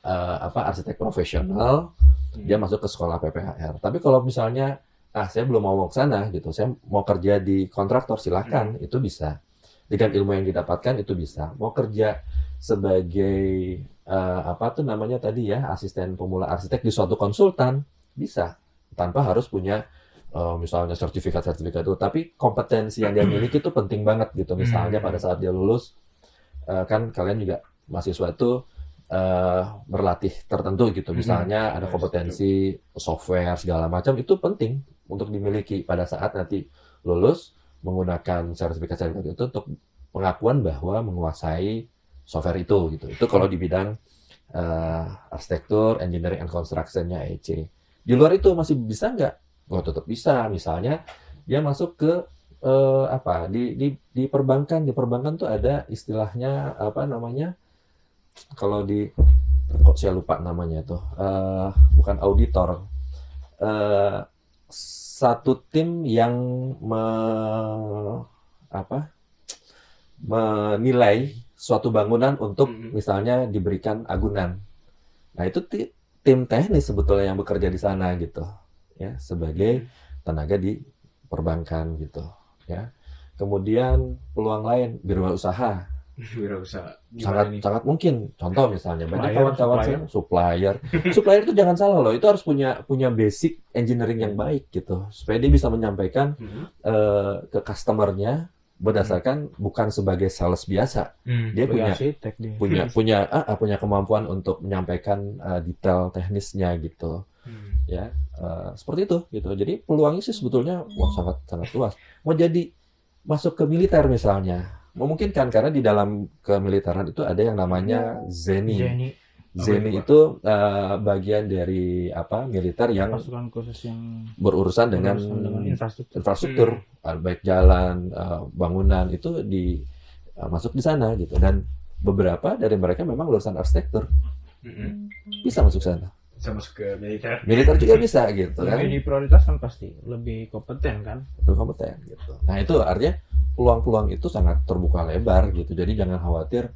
[SPEAKER 2] arsitek profesional, dia masuk ke sekolah PPHR. Tapi kalau misalnya saya belum mau ke sana gitu, saya mau kerja di kontraktor, silakan, itu bisa. Dengan ilmu yang didapatkan itu bisa. Mau kerja sebagai asisten pemula arsitek di suatu konsultan bisa, tanpa harus punya misalnya sertifikat itu. Tapi kompetensi yang dia miliki itu penting banget gitu. Misalnya pada saat dia lulus, kan kalian juga mahasiswa itu berlatih tertentu gitu. Misalnya ada kompetensi software segala macam, itu penting untuk dimiliki pada saat nanti lulus, menggunakan sertifikat itu untuk pengakuan bahwa menguasai software itu gitu. Itu kalau di bidang arsitektur, engineering and construction-nya AEC. Di luar itu masih bisa nggak? Oh, tetap bisa. Misalnya dia masuk ke apa di perbankan. Di perbankan tuh ada istilahnya apa namanya, kalau di kok saya lupa namanya tuh, bukan auditor, eh, satu tim yang menilai suatu bangunan untuk misalnya diberikan agunan. Nah itu tim teknis sebetulnya yang bekerja di sana gitu ya, sebagai tenaga di perbankan gitu ya. Kemudian peluang lain, wirausaha. Sangat mungkin. Contoh misalnya banyak kawan-kawan saya supplier itu jangan salah loh, itu harus punya basic engineering yang baik gitu supaya dia bisa menyampaikan ke customernya berdasarkan bukan sebagai sales biasa. Dia punya kemampuan untuk menyampaikan detail teknisnya gitu. Ya, seperti itu gitu. Jadi peluangnya sih sebetulnya sangat luas. Mau jadi masuk ke militer misalnya, memungkinkan karena di dalam kemiliteran itu ada yang namanya ZENI. ZENI itu bagian dari militer yang
[SPEAKER 3] pasukan khusus yang
[SPEAKER 2] berurusan dengan infrastruktur, baik jalan, bangunan itu masuk di sana gitu. Dan beberapa dari mereka memang lulusan arsitektur, bisa masuk sana.
[SPEAKER 1] Bisa masuk ke militer.
[SPEAKER 2] Militer juga bisa gitu kan.
[SPEAKER 3] Lebih diprioritaskan pasti, lebih kompeten kan.
[SPEAKER 2] Lebih kompeten gitu. Nah itu artinya peluang-peluang itu sangat terbuka lebar gitu. Jadi jangan khawatir.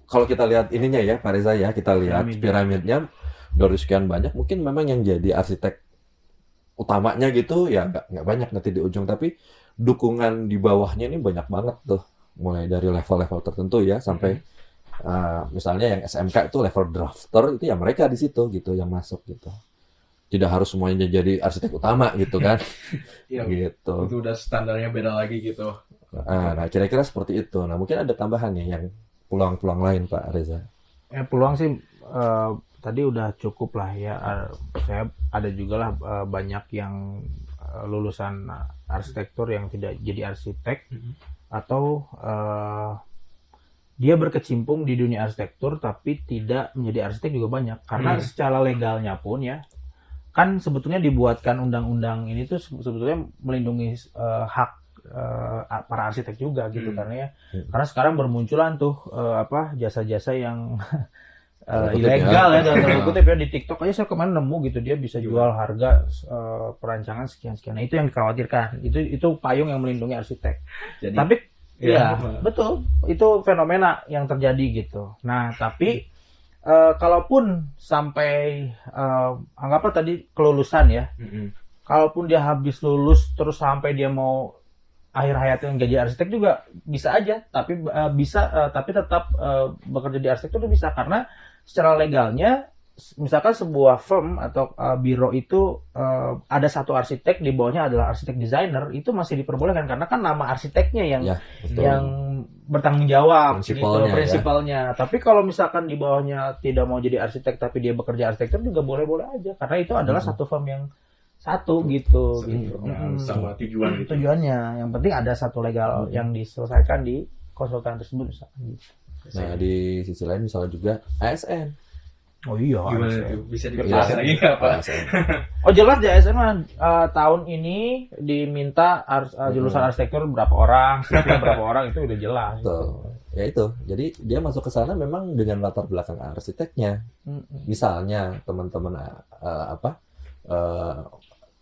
[SPEAKER 2] Kalau kita lihat ininya ya Pak Reza ya, kita lihat piramidnya dari sekian banyak, mungkin memang yang jadi arsitek utamanya gitu ya nggak banyak nanti di ujung, tapi dukungan di bawahnya ini banyak banget tuh, mulai dari level-level tertentu ya sampai misalnya yang SMK itu level drafter itu ya mereka di situ gitu yang masuk gitu. Tidak harus semuanya jadi arsitek utama gitu kan.
[SPEAKER 1] Iya,
[SPEAKER 2] gitu.
[SPEAKER 1] Itu udah standarnya beda lagi gitu.
[SPEAKER 2] Nah, kira-kira seperti itu. Nah, mungkin ada tambahan nih yang peluang-peluang lain Pak Reza.
[SPEAKER 3] Peluang sih tadi udah cukup lah ya. Saya ada juga lah banyak yang lulusan arsitektur yang tidak jadi arsitek atau dia berkecimpung di dunia arsitektur tapi tidak menjadi arsitek juga banyak. Karena secara legalnya pun ya, kan sebetulnya dibuatkan undang-undang ini tuh sebetulnya melindungi hak para arsitek juga gitu karena sekarang bermunculan tuh jasa-jasa yang ilegal ya dalam tanda kutip ya. Di TikTok aja saya kemarin nemu gitu, dia bisa jual harga perancangan sekian-sekian. Nah itu yang dikhawatirkan, itu payung yang melindungi arsitek. Jadi, tapi ya betul, itu fenomena yang terjadi gitu. Nah tapi kalaupun sampai anggaplah tadi kelulusan ya, kalaupun dia habis lulus terus sampai dia mau akhir hayatnya jadi arsitek juga bisa aja, tapi tapi tetap bekerja di arsitektur itu bisa karena secara legalnya misalkan sebuah firm atau biro itu ada satu arsitek, di bawahnya adalah arsitek desainer, itu masih diperbolehkan karena kan nama arsiteknya yang bertanggung jawab prinsipalnya. Tapi kalau misalkan di bawahnya tidak mau jadi arsitek tapi dia bekerja arsitektur juga boleh-boleh aja karena itu adalah satu firm yang satu gitu.
[SPEAKER 1] Sama tujuan gitu.
[SPEAKER 3] Tujuannya yang penting ada satu legal yang diselesaikan di konsultan tersebut misalkan.
[SPEAKER 2] Nah di sisi lain misalnya juga ASN.
[SPEAKER 3] Oh iya,
[SPEAKER 1] bisa dijelaskan lagi nggak Pak?
[SPEAKER 3] Oh jelas di ASN tahun ini diminta jurusan arsitektur berapa orang, sipil berapa orang, itu udah jelas.
[SPEAKER 2] Betul. Ya itu, jadi dia masuk ke sana memang dengan latar belakang arsiteknya. Misalnya teman-teman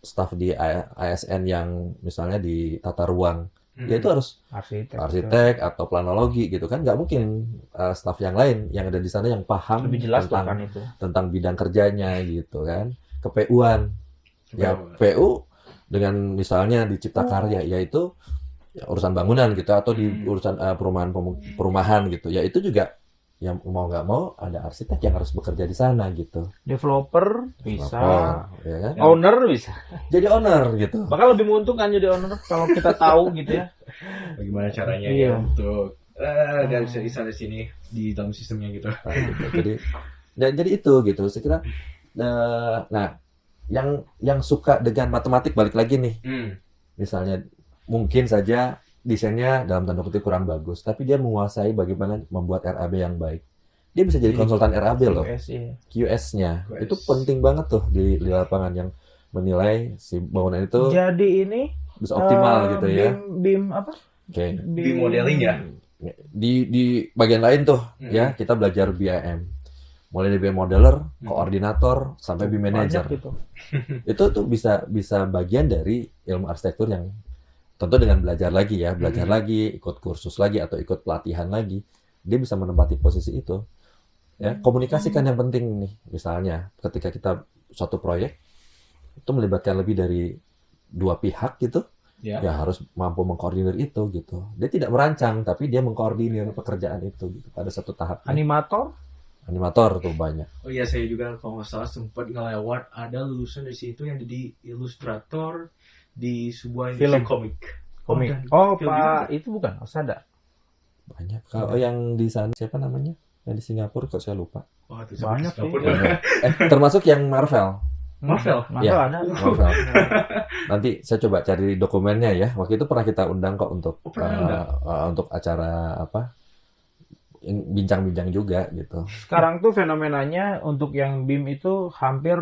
[SPEAKER 2] staf di ASN yang misalnya di tata ruang, ya itu harus arsitek atau planologi gitu kan, nggak mungkin staf yang lain yang ada di sana yang paham
[SPEAKER 3] lebih jelas
[SPEAKER 2] tentang bidang kerjanya gitu kan. PU-an ya, PU dengan misalnya di Cipta Karya yaitu urusan bangunan gitu atau di urusan perumahan gitu ya, itu juga yang mau nggak mau ada arsitek yang harus bekerja di sana gitu.
[SPEAKER 3] Developer bisa,
[SPEAKER 2] ya kan?
[SPEAKER 3] Owner bisa.
[SPEAKER 2] Jadi owner gitu.
[SPEAKER 3] Bahkan lebih menguntungkan jadi owner kalau kita tahu gitu ya.
[SPEAKER 1] Bagaimana caranya ya untuk dari sana sini di dalam sistemnya gitu.
[SPEAKER 2] Nah, gitu. Jadi itu gitu. Saya kira yang suka dengan matematik balik lagi nih. Misalnya mungkin saja desainnya dalam tanda kutip kurang bagus, tapi dia menguasai bagaimana membuat RAB yang baik. Dia bisa jadi konsultan RAB loh. QS-nya. Itu penting banget tuh di lapangan, yang menilai si bangunan itu
[SPEAKER 3] Jadi ini
[SPEAKER 2] bisa optimal gitu ya.
[SPEAKER 3] BIM apa?
[SPEAKER 2] Oke.
[SPEAKER 1] Di modeling ya.
[SPEAKER 2] Di bagian lain tuh ya kita belajar BIM. Mulai dari BIM modeler, koordinator sampai BIM manager.
[SPEAKER 3] Banyak gitu.
[SPEAKER 2] Itu tuh bisa bagian dari ilmu arsitektur yang tentu dengan belajar lagi ya, lagi, ikut kursus lagi atau ikut pelatihan lagi, dia bisa menempati posisi itu. Ya, komunikasi kan yang penting nih. Misalnya ketika kita suatu proyek itu melibatkan lebih dari 2 pihak gitu, ya harus mampu mengkoordinir itu gitu. Dia tidak merancang, tapi dia mengkoordinir pekerjaan itu gitu, pada satu tahap. Animator tuh banyak.
[SPEAKER 1] Oh iya, saya juga kalau nggak salah sempat ngelewat ada lulusan dari situ yang jadi ilustrator di sebuah industri komik.
[SPEAKER 3] Pak itu bukan Osada.
[SPEAKER 2] Banyak. Kalau yang di sana siapa namanya? Yang di Singapura kok saya lupa.
[SPEAKER 1] Wah, itu
[SPEAKER 3] banyak sih.
[SPEAKER 2] Termasuk yang Marvel.
[SPEAKER 3] Ya,
[SPEAKER 2] ada. Marvel. Nanti saya coba cari dokumennya ya. Waktu itu pernah kita undang kok untuk acara apa? Bincang-bincang juga gitu.
[SPEAKER 3] Sekarang tuh fenomenanya untuk yang BIM itu hampir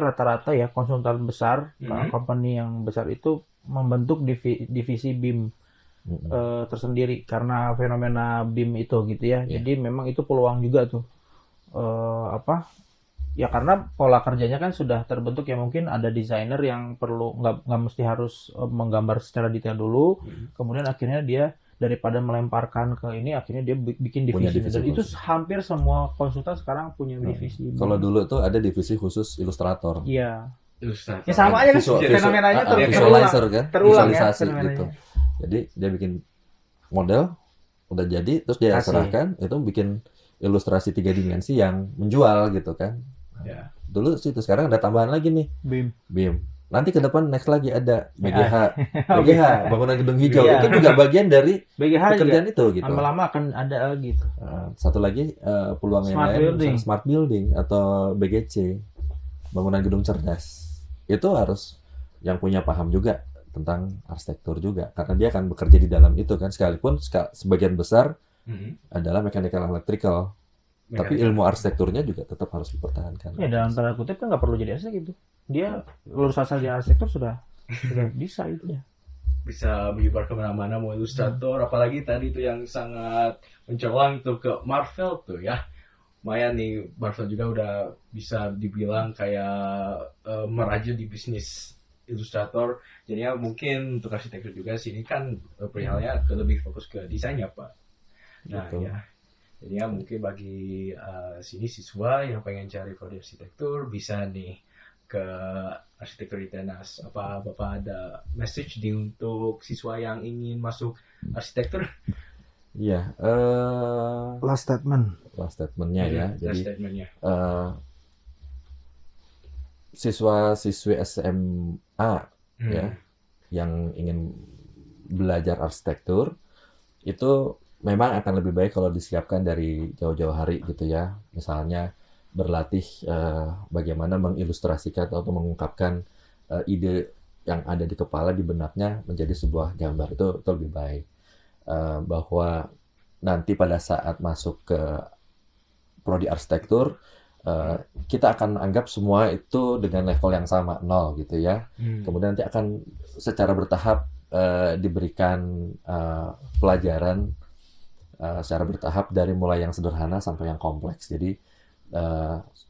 [SPEAKER 3] rata-rata ya konsultan besar, company yang besar itu membentuk divisi BIM tersendiri karena fenomena BIM itu gitu ya. Jadi memang itu peluang juga tuh. Ya karena pola kerjanya kan sudah terbentuk ya, mungkin ada desainer yang perlu nggak mesti harus menggambar secara detail dulu, kemudian akhirnya dia daripada melemparkan ke ini akhirnya dia bikin divisi dan itu hampir semua konsultan sekarang punya divisi.
[SPEAKER 2] Kalau dulu tuh ada divisi khusus ilustrator.
[SPEAKER 3] Iya. Ilustrator. Ya sama aja kan fenomenanya
[SPEAKER 2] visualizer kan,
[SPEAKER 3] visualisasi
[SPEAKER 2] gitu. Jadi dia bikin model udah jadi terus dia serahkan itu bikin ilustrasi 3 dimensi yang menjual gitu kan.
[SPEAKER 1] Ya.
[SPEAKER 2] Dulu sih itu, sekarang ada tambahan lagi nih. BIM. Nanti ke depan next lagi ada BGH, bangunan gedung hijau. Itu juga bagian dari
[SPEAKER 3] BGH
[SPEAKER 2] pekerjaan
[SPEAKER 3] juga.
[SPEAKER 2] Itu gitu.
[SPEAKER 3] Lama-lama akan ada gitu.
[SPEAKER 2] Satu lagi peluang yang lain, smart building atau BGC, bangunan gedung cerdas. Itu harus yang punya paham juga tentang arsitektur juga, karena dia akan bekerja di dalam itu kan, sekalipun sebagian besar adalah mechanical electrical. Tapi ilmu arsitekturnya juga tetap harus dipertahankan.
[SPEAKER 3] Ya dalam tanda kutip kan nggak perlu jadi arsitek gitu. Dia lulusan sarjana arsitektur sudah bisa itu ya.
[SPEAKER 1] Bisa menyebar kemana-mana mau ilustrator, apalagi tadi itu yang sangat mencelang tuh ke Marvel tuh ya. Lumayan nih, Marvel juga udah bisa dibilang kayak meraja di bisnis ilustrator. Jadinya mungkin untuk arsitektur juga sini kan perihalnya lebih fokus ke desainnya Pak. Nah gitu. Ya. Jadi ya mungkin bagi sini siswa yang pengen cari prodi arsitektur bisa nih ke arsitektur ITENAS. Apa Bapak ada message untuk siswa yang ingin masuk arsitektur?
[SPEAKER 2] Iya.
[SPEAKER 3] Last
[SPEAKER 2] statementnya ya. Jadi siswa-siswi SMA ya yang ingin belajar arsitektur itu memang akan lebih baik kalau disiapkan dari jauh-jauh hari gitu ya. Misalnya berlatih bagaimana mengilustrasikan atau mengungkapkan ide yang ada di kepala, di benaknya menjadi sebuah gambar. Itu lebih baik. Bahwa nanti pada saat masuk ke prodi arsitektur, kita akan anggap semua itu dengan level yang sama, 0 gitu ya. Kemudian nanti akan secara bertahap diberikan pelajaran secara bertahap dari mulai yang sederhana sampai yang kompleks. Jadi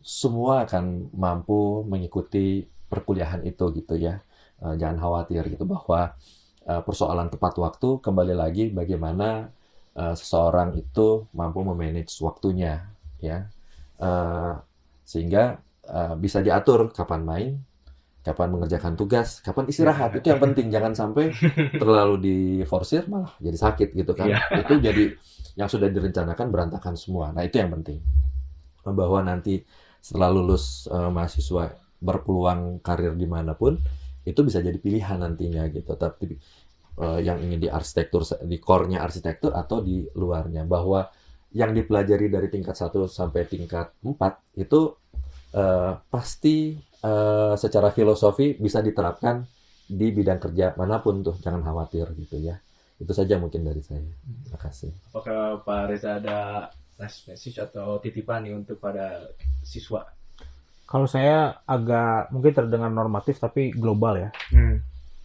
[SPEAKER 2] semua akan mampu mengikuti perkuliahan itu gitu ya. Jangan khawatir gitu bahwa persoalan tepat waktu, kembali lagi bagaimana seseorang itu mampu memanage waktunya ya. Sehingga bisa diatur kapan main, kapan mengerjakan tugas, kapan istirahat. Itu yang penting, jangan sampai terlalu diforsir malah jadi sakit gitu kan. Itu jadi yang sudah direncanakan berantakan semua. Nah itu yang penting, bahwa nanti setelah lulus mahasiswa berpeluang karir dimanapun itu bisa jadi pilihan nantinya gitu. Tapi yang ingin di arsitektur, di core-nya arsitektur atau di luarnya, bahwa yang dipelajari dari tingkat 1 sampai tingkat 4 itu pasti secara filosofi bisa diterapkan di bidang kerja manapun tuh, jangan khawatir gitu ya. Itu saja mungkin dari saya. Terima kasih.
[SPEAKER 1] Apakah Pak Reza ada last message atau titipan nih untuk pada siswa?
[SPEAKER 3] Kalau saya agak mungkin terdengar normatif tapi global ya.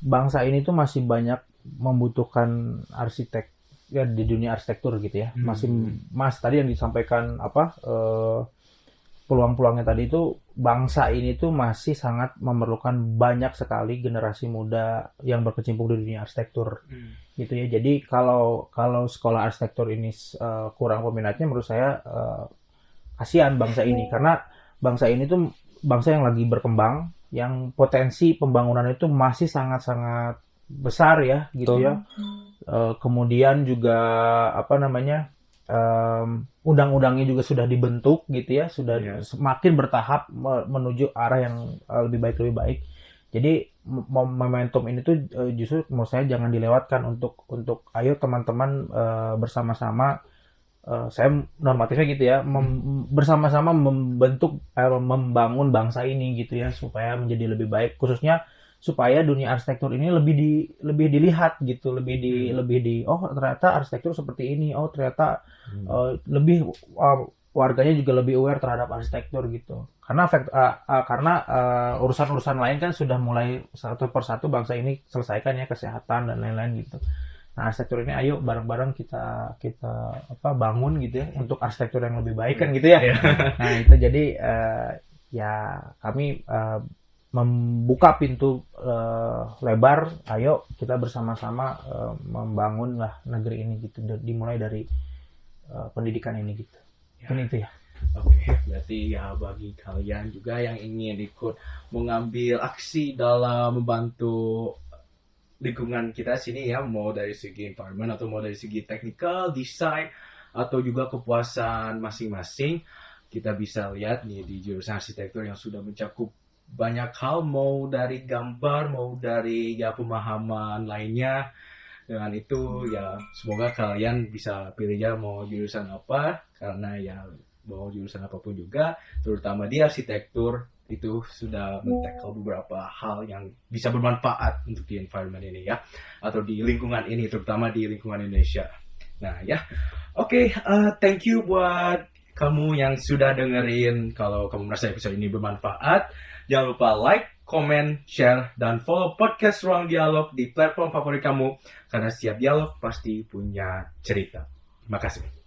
[SPEAKER 3] Bangsa ini tuh masih banyak membutuhkan arsitek ya di dunia arsitektur gitu ya. Mas tadi yang disampaikan peluang-peluangnya tadi itu bangsa ini tuh masih sangat memerlukan banyak sekali generasi muda yang berkecimpung di dunia arsitektur gitu ya. Jadi kalau sekolah arsitektur ini kurang peminatnya, menurut saya kasihan bangsa ini, karena bangsa ini tuh bangsa yang lagi berkembang, yang potensi pembangunan itu masih sangat-sangat besar ya gitu ya. Kemudian juga undang-undangnya juga sudah dibentuk gitu ya, sudah semakin bertahap menuju arah yang lebih baik. Jadi momentum ini tuh justru menurut saya jangan dilewatkan untuk ayo teman-teman bersama-sama, saya normatifnya gitu ya, bersama-sama membangun bangsa ini gitu ya, supaya menjadi lebih baik, khususnya supaya dunia arsitektur ini lebih dilihat gitu, oh ternyata arsitektur seperti ini, oh ternyata lebih warganya juga lebih aware terhadap arsitektur gitu. Karena urusan-urusan lain kan sudah mulai satu persatu bangsa ini selesaikan ya, kesehatan dan lain-lain gitu. Nah, arsitektur ini ayo bareng-bareng kita bangun gitu ya, untuk arsitektur yang lebih baik kan gitu ya. Nah, itu jadi ya kami membuka pintu lebar, ayo kita bersama-sama membangun lah negeri ini gitu, dimulai dari pendidikan ini gitu. Mungkin itu ya.
[SPEAKER 1] Oke, berarti ya bagi kalian juga yang ingin ikut mengambil aksi dalam membantu lingkungan kita sini ya, mau dari segi environment atau mau dari segi technical, design, atau juga kepuasan masing-masing, kita bisa lihat nih di jurusan arsitektur yang sudah mencakup banyak hal, mau dari gambar, mau dari ya pemahaman lainnya. Dengan itu ya semoga kalian bisa pilih ya mau jurusan apa, karena ya mau jurusan apapun juga, terutama di arsitektur itu sudah men-tackle beberapa hal yang bisa bermanfaat untuk di environment ini ya, atau di lingkungan ini, terutama di lingkungan Indonesia. Nah ya, oke, thank you buat kamu yang sudah dengerin. Kalau kamu merasa episode ini bermanfaat, jangan lupa like, comment, share, dan follow podcast Ruang Dialog di platform favorit kamu, karena setiap dialog pasti punya cerita. Terima kasih.